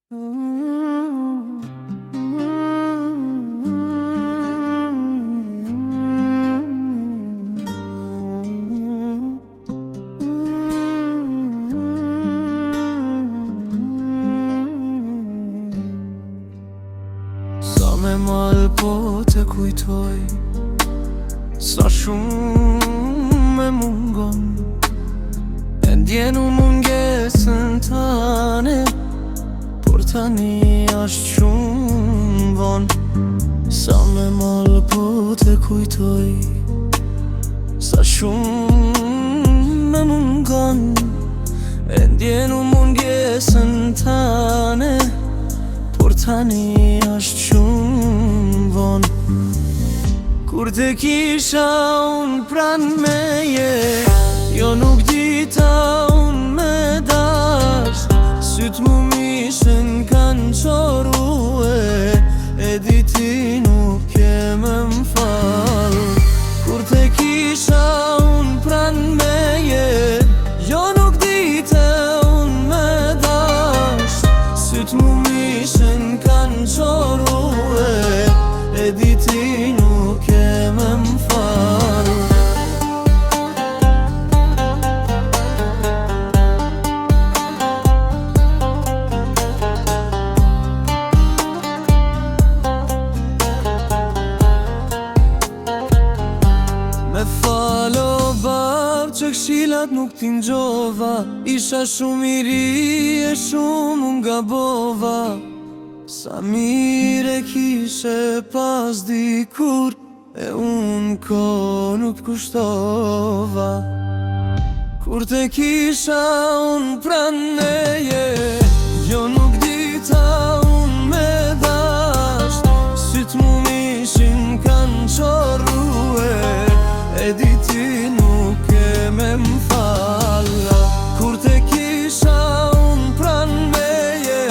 Sa me malë po të kujtoj, sa shumë me mungon, e ndjenu mungesën tane, por tani ashtë shumë von. Sa me malë po të kujtoj, sa shumë me mungon, e ndjenu mungesën tane, por tani ashtë shumë von. Kur te kisha unë pran meje, jo nuk dita unë me dash, syt mu mishën kanë qorue, e diti nuk keme m'fall. Kur te kisha unë pran meje, jo nuk dita unë me dash, syt mu mishën kanë qorue, e diti nuk keme m'fall. Me falo bab që kshilat nuk t'i ngjova, isha shumë i ri e shumë unë gabova. Sa mire kishe pas dikur, e unë ko nuk t'kushtova. Kur te kisha unë pran meje, jo nuk dita unë me dash, syt mu mishin kanë qorue, e diti nuk keme m'falla. Kur te kisha unë pran meje,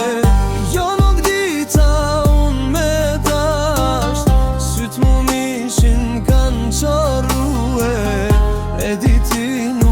jo nuk dita unë me dash, syt mu mishin kanë qorue, e diti nuk